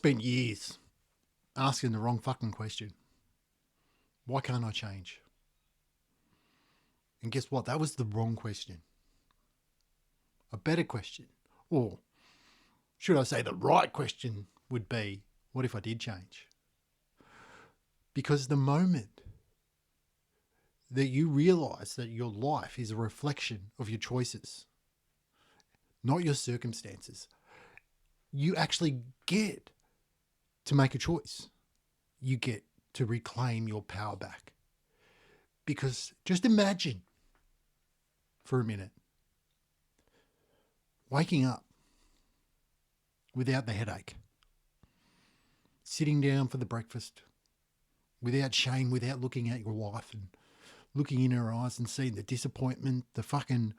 spent years asking the wrong fucking question. Why can't I change? And guess what? That was the wrong question. A better question, or should I say the right question, would be, what if I did change? Because the moment that you realize that your life is a reflection of your choices, not your circumstances, you actually get to make a choice. You get to reclaim your power back. Because just imagine for a minute waking up without the headache, sitting down for the breakfast without shame, without looking at your wife and looking in her eyes and seeing the disappointment, the fucking,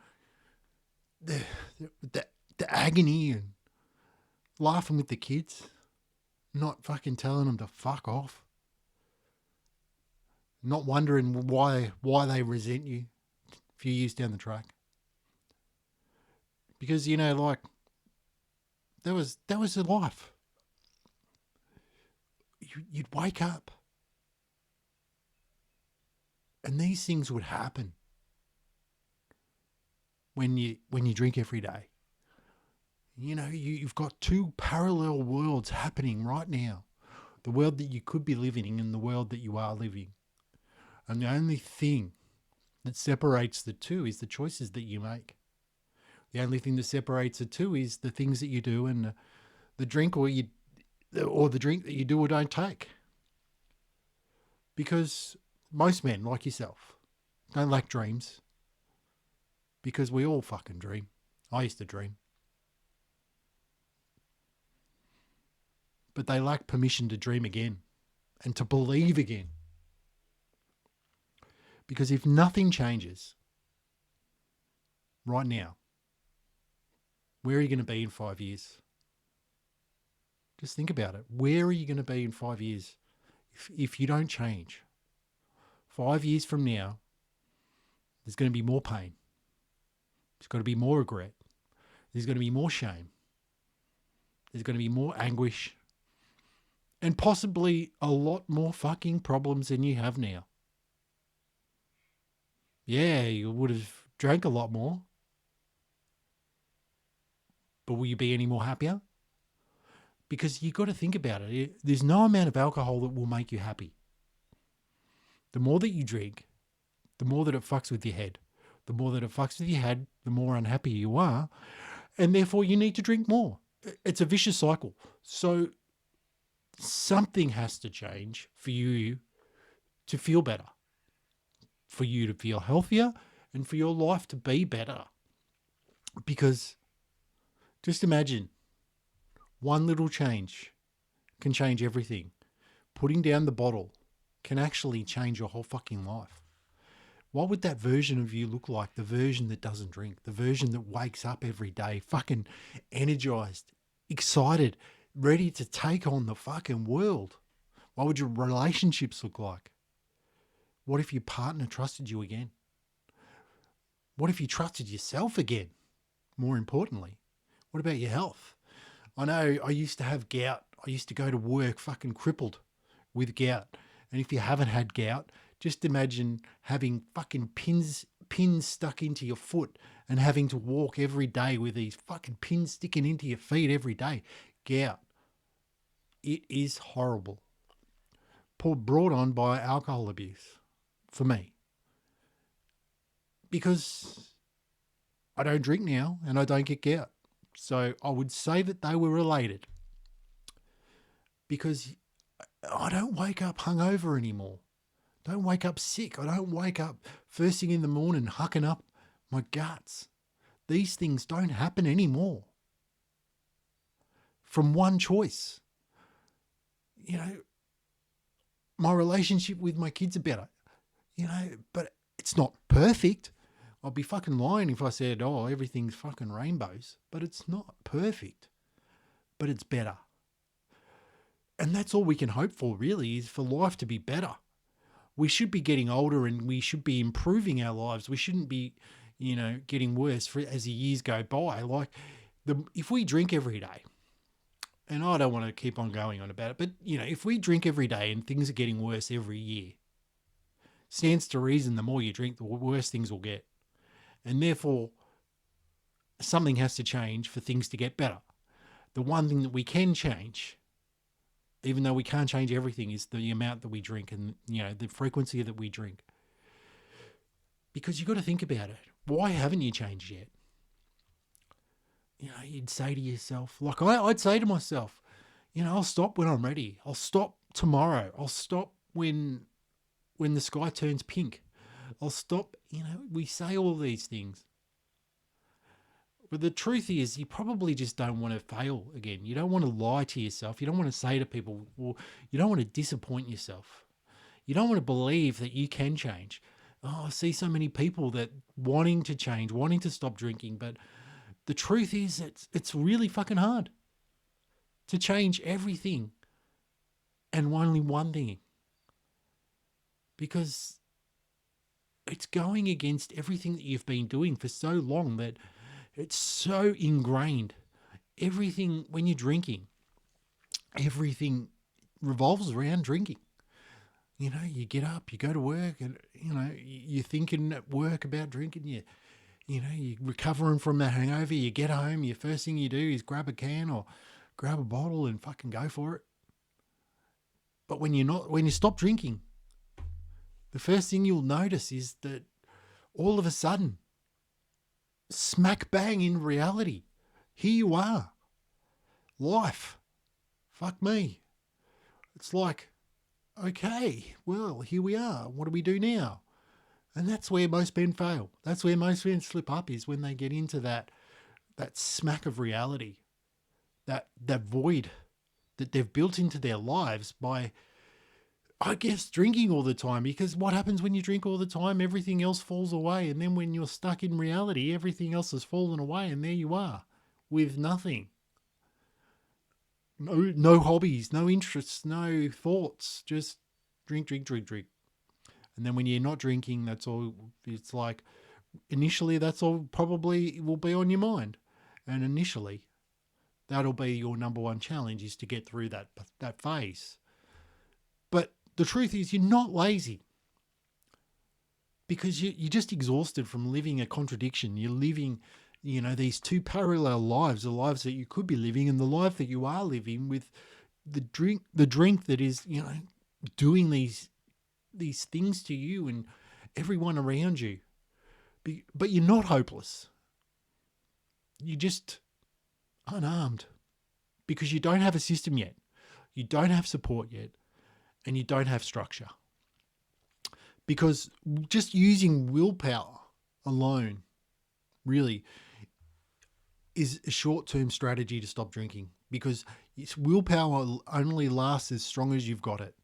the agony, and laughing with the kids, not fucking telling them to fuck off, not wondering why they resent you a few years down the track. Because, you know, like, that was a life. You'd wake up and these things would happen when you drink every day. You know, you've got two parallel worlds happening right now. The world that you could be living in and the world that you are living. And the only thing that separates the two is the choices that you make. The only thing that separates the two is the things that you do and the drink or the drink that you do or don't take. Because most men, like yourself, don't lack dreams. Because we all fucking dream. I used to dream. But they lack permission to dream again and to believe again. Because if nothing changes right now, where are you going to be in 5 years? Just think about it. Where are you going to be in 5 years if you don't change? 5 years from now, there's going to be more pain. There's got to be more regret. There's going to be more shame. There's going to be more anguish. And possibly a lot more fucking problems than you have now. Yeah, you would have drank a lot more. But will you be any more happier? Because you got to think about it. There's no amount of alcohol that will make you happy. The more that you drink, the more that it fucks with your head. The more that it fucks with your head, the more unhappy you are. And therefore you need to drink more. It's a vicious cycle. So something has to change for you to feel better. For you to feel healthier and for your life to be better. Because just imagine one little change can change everything. Putting down the bottle can actually change your whole fucking life. What would that version of you look like? The version that doesn't drink, the version that wakes up every day, fucking energized, excited, ready to take on the fucking world. What would your relationships look like? What if your partner trusted you again? What if you trusted yourself again? More importantly, what about your health? I know I used to have gout. I used to go to work fucking crippled with gout. And if you haven't had gout, just imagine having fucking pins stuck into your foot and having to walk every day with these fucking pins sticking into your feet every day. Gout. It is horrible. Brought on by alcohol abuse for me. Because I don't drink now and I don't get gout. So I would say that they were related. Because I don't wake up hungover anymore. Don't wake up sick. I don't wake up first thing in the morning hucking up my guts. These things don't happen anymore. From one choice. You know, my relationship with my kids are better. You know, but it's not perfect. I'd be fucking lying if I said, oh, everything's fucking rainbows. But it's not perfect. But it's better. And that's all we can hope for, really, is for life to be better. We should be getting older and we should be improving our lives. We shouldn't be, you know, getting worse as the years go by. Like, if we drink every day, and I don't want to keep on going on about it, but if we drink every day and things are getting worse every year, stands to reason the more you drink, the worse things will get. And therefore, something has to change for things to get better. The one thing that we can change, even though we can't change everything, is the amount that we drink and, the frequency that we drink. Because you've got to think about it. Why haven't you changed yet? You'd say to yourself, like I'd say to myself, I'll stop when I'm ready. I'll stop tomorrow. I'll stop when the sky turns pink. I'll stop. We say all these things. But the truth is, you probably just don't want to fail again. You don't want to lie to yourself. You don't want to say to people, well, you don't want to disappoint yourself. You don't want to believe that you can change. Oh, I see so many people that wanting to change, wanting to stop drinking. But the truth is, it's really fucking hard to change everything and only one thing. Because it's going against everything that you've been doing for so long that it's so ingrained. Everything, when you're drinking, everything revolves around drinking. You get up, you go to work, and, you're thinking at work about drinking. You're recovering from the hangover. You get home, your first thing you do is grab a can or grab a bottle and fucking go for it. But when you stop drinking, the first thing you'll notice is that all of a sudden, smack bang in reality, here you are. Life. Fuck me. It's like, okay, well, here we are. What do we do now? And that's where most men fail. That's where most men slip up, is when they get into that smack of reality, that void that they've built into their lives by, I guess, drinking all the time. Because what happens when you drink all the time? Everything else falls away. And then when you're stuck in reality, everything else has fallen away. And there you are with nothing. No hobbies, no interests, no thoughts. Just drink. And then when you're not drinking, that's all. It's like, initially, that's all probably will be on your mind. And initially, that'll be your number one challenge, is to get through that phase. But the truth is, you're not lazy, because you're just exhausted from living a contradiction. You're living, these two parallel lives, the lives that you could be living and the life that you are living, with the drink that is, doing these things to you and everyone around you. But you're not hopeless. You're just unarmed, because you don't have a system yet. You don't have support yet. And you don't have structure. Because just using willpower alone really is a short-term strategy to stop drinking, because willpower only lasts as strong as you've got it.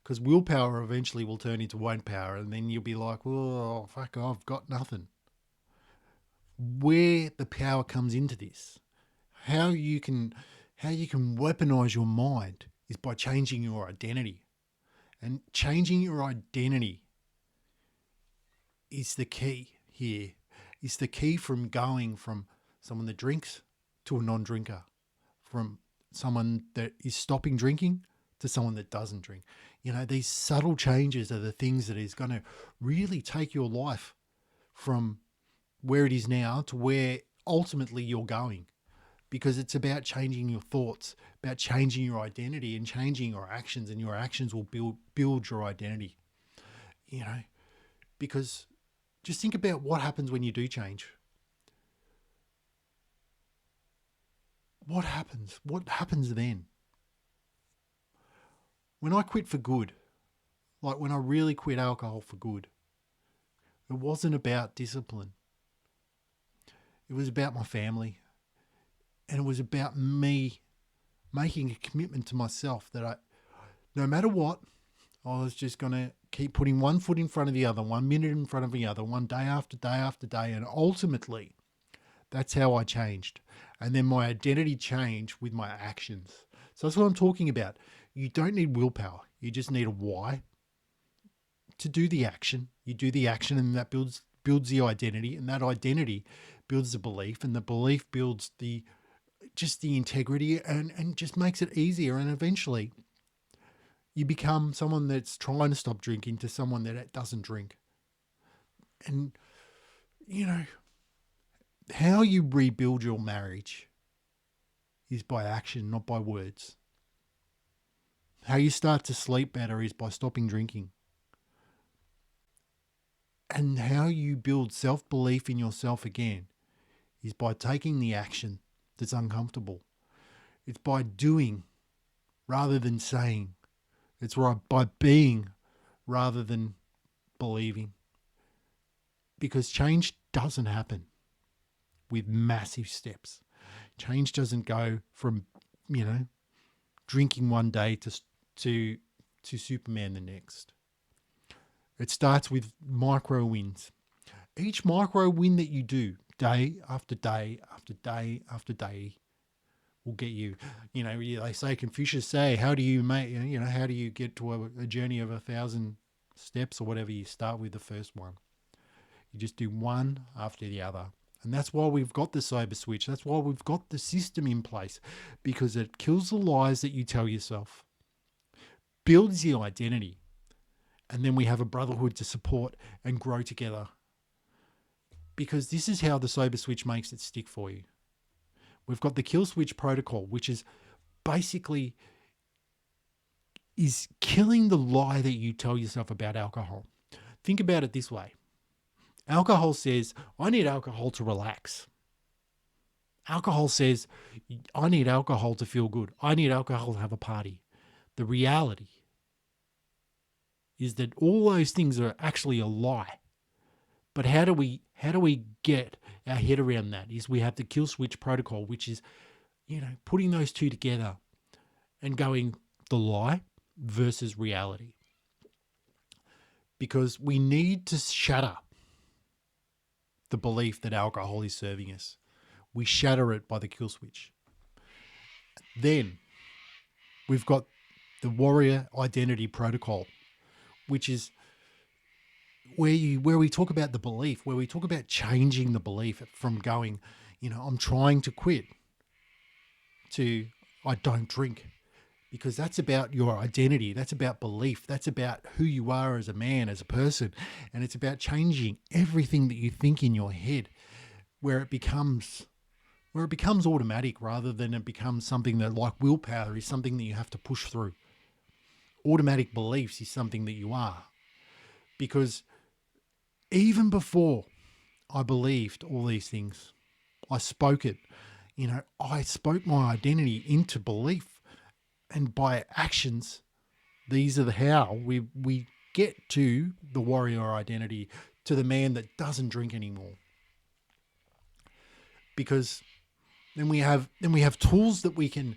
Because willpower eventually will turn into won't power, and then you'll be like, well, fuck, I've got nothing. Where the power comes into this, how you can weaponize your mind, is by changing your identity. And changing your identity is the key here. It's the key from going from someone that drinks to a non-drinker, from someone that is stopping drinking to someone that doesn't drink. These subtle changes are the things that is going to really take your life from where it is now to where ultimately you're going. Because it's about changing your thoughts, about changing your identity and changing your actions, and your actions will build your identity. Because just think about what happens when you do change. What happens? What happens then? When I quit for good, like when I really quit alcohol for good, it wasn't about discipline. It was about my family. And it was about me making a commitment to myself that no matter what, I was just going to keep putting one foot in front of the other, 1 minute in front of the other, one day after day after day. And ultimately, that's how I changed. And then my identity changed with my actions. So that's what I'm talking about. You don't need willpower. You just need a why to do the action. You do the action, and that builds the identity, and that identity builds the belief, and the belief builds the just the integrity, and just makes it easier. And eventually you become someone that's trying to stop drinking to someone that doesn't drink. And, you know, how you rebuild your marriage is by action, not by words. How you start to sleep better is by stopping drinking. And how you build self-belief in yourself again is by taking the action that's uncomfortable. It's by doing rather than saying. It's right by being rather than believing. Because change doesn't happen with massive steps. Change doesn't go from, drinking one day to Superman the next. It starts with micro wins. Each micro win that you do, day after day after day after day, will get you. They say, Confucius say, how do you how do you get to a journey of 1,000 steps or whatever? You start with the first one. You just do one after the other. And that's why we've got the sober switch. That's why we've got the system in place, because it kills the lies that you tell yourself, builds the identity, and then we have a brotherhood to support and grow together. Because this is how the sober switch makes it stick for you. We've got the kill switch protocol, which is basically is killing the lie that you tell yourself about alcohol. Think about it this way. Alcohol says, I need alcohol to relax. Alcohol says, I need alcohol to feel good. I need alcohol to have a party. The reality is that all those things are actually a lie. But how do we get our head around that? Is we have the kill switch protocol, which is, putting those two together and going the lie versus reality. Because we need to shatter the belief that alcohol is serving us. We shatter it by the kill switch. Then we've got the warrior identity protocol, which is where we talk about the belief, where we talk about changing the belief from going, I'm trying to quit, to I don't drink. Because that's about your identity. That's about belief. That's about who you are as a man, as a person. And it's about changing everything that you think in your head, where it becomes automatic rather than it becomes something that, like willpower, is something that you have to push through. Automatic beliefs is something that you are. Because even before I believed all these things, I spoke it. I spoke my identity into belief. And by actions, these are how we get to the warrior identity, to the man that doesn't drink anymore. Because then we have tools that we can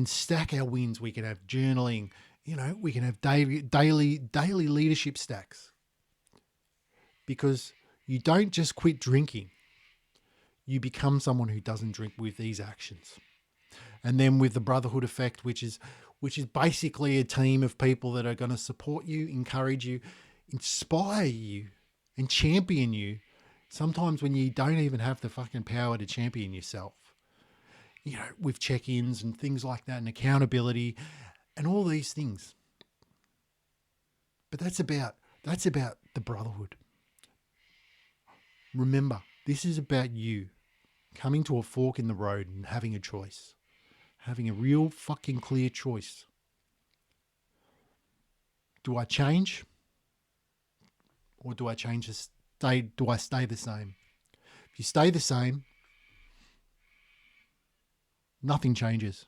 stack our wins. We can have journaling. We can have daily leadership stacks. Because you don't just quit drinking. You become someone who doesn't drink with these actions. And then with the brotherhood effect, which is basically a team of people that are going to support you, encourage you, inspire you, and champion you. Sometimes when you don't even have the fucking power to champion yourself, with check-ins and things like that, and accountability, and all these things. But that's about the brotherhood. Remember, this is about you coming to a fork in the road and having a choice. Having a real fucking clear choice. Do I change? Or do I change do I stay the same? If you stay the same, nothing changes.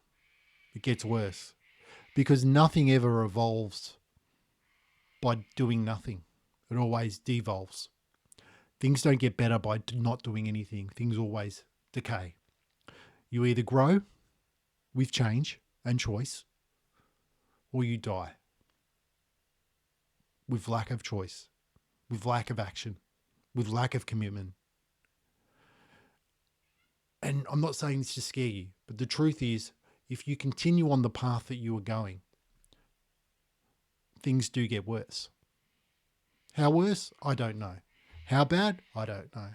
It gets worse. Because nothing ever evolves by doing nothing. It always devolves. Things don't get better by not doing anything. Things always decay. You either grow with change and choice, or you die with lack of choice, with lack of action, with lack of commitment. And I'm not saying this to scare you, but the truth is, if you continue on the path that you are going, things do get worse. How worse? I don't know. How bad? I don't know.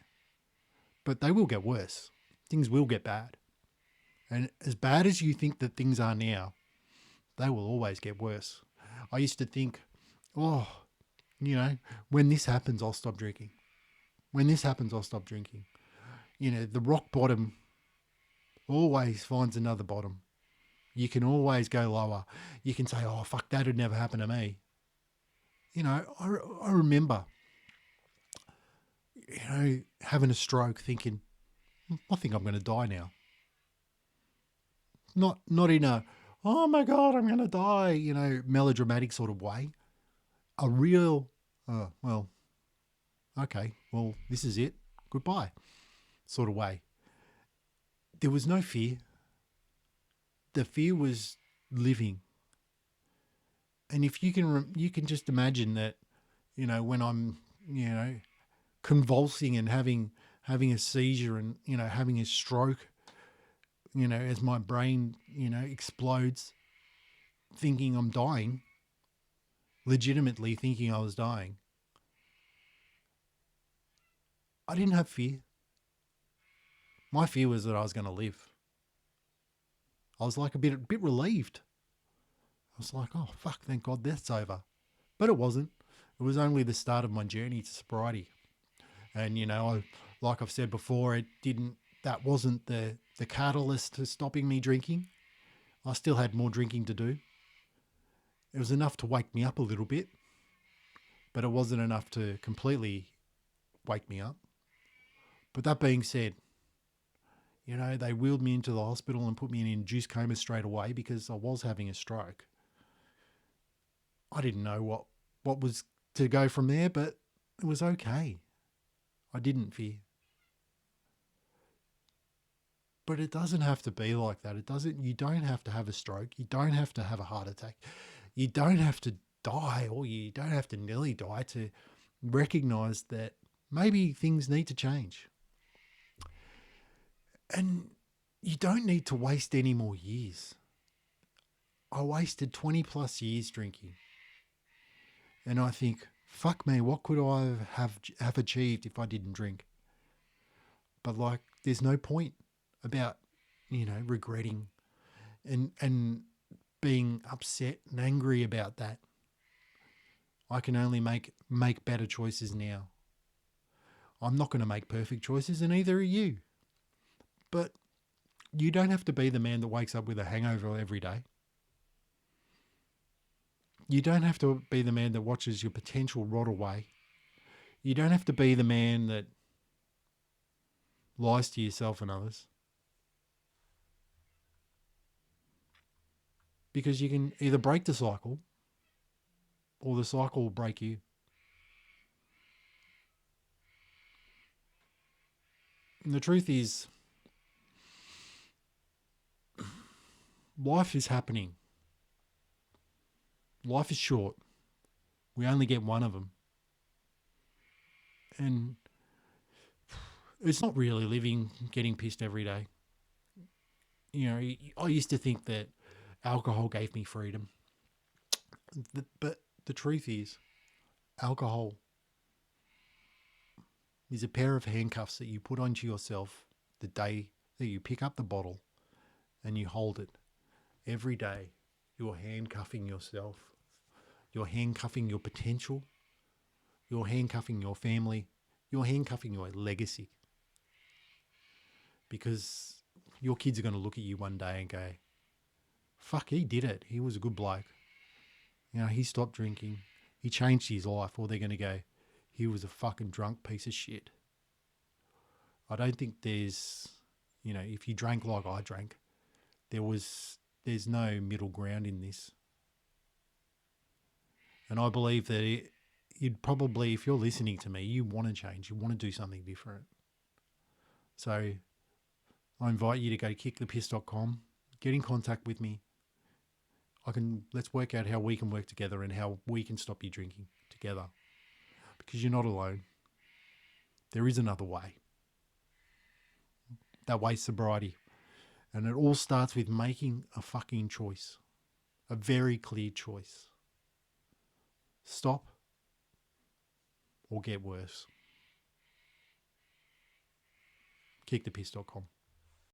But they will get worse. Things will get bad. And as bad as you think that things are now, they will always get worse. I used to think, oh, when this happens, I'll stop drinking. When this happens, I'll stop drinking. The rock bottom always finds another bottom. You can always go lower. You can say, oh, fuck, that would never happen to me. I remember, having a stroke thinking, I think I'm going to die now. Not in a, oh my God, I'm going to die, melodramatic sort of way. A real, well, okay, well, this is it. Goodbye sort of way. There was no fear. The fear was living. And if you can just imagine that, when I'm, convulsing and having a seizure and, having a stroke, as my brain, explodes, thinking I'm dying, legitimately thinking I was dying. I didn't have fear. My fear was that I was going to live. I was like a bit relieved. I was like, oh, fuck, thank God that's over. But it wasn't. It was only the start of my journey to sobriety. And, like I've said before, that wasn't the catalyst to stopping me drinking. I still had more drinking to do. It was enough to wake me up a little bit, but it wasn't enough to completely wake me up. But that being said, they wheeled me into the hospital and put me in an induced coma straight away because I was having a stroke. I didn't know what was to go from there, but it was okay. I didn't fear. But it doesn't have to be like that. You don't have to have a stroke. You don't have to have a heart attack. You don't have to die, or you don't have to nearly die to recognize that maybe things need to change. And you don't need to waste any more years. I wasted 20 plus years drinking. And I think, fuck me, what could I have achieved if I didn't drink? But there's no point about, regretting and being upset and angry about that. I can only make better choices now. I'm not going to make perfect choices, and neither are you. But you don't have to be the man that wakes up with a hangover every day. You don't have to be the man that watches your potential rot away. You don't have to be the man that lies to yourself and others. Because you can either break the cycle or the cycle will break you. And the truth is, life is happening. Life is short. We only get one of them. And it's not really living, getting pissed every day. I used to think that alcohol gave me freedom. But the truth is, alcohol is a pair of handcuffs that you put onto yourself the day that you pick up the bottle and you hold it. Every day, you're handcuffing yourself. You're handcuffing your potential. You're handcuffing your family. You're handcuffing your legacy. Because your kids are going to look at you one day and go, fuck, he did it. He was a good bloke. He stopped drinking. He changed his life. Or they're going to go, he was a fucking drunk piece of shit. I don't think there's, if you drank like I drank, there's no middle ground in this. And I believe that you'd probably, if you're listening to me, you want to change. You want to do something different. So I invite you to go to kickthepiss.com, get in contact with me. Let's work out how we can work together and how we can stop you drinking together. Because you're not alone. There is another way. That way's sobriety. And it all starts with making a fucking choice. A very clear choice. Stop or get worse. Kickthepiss.com.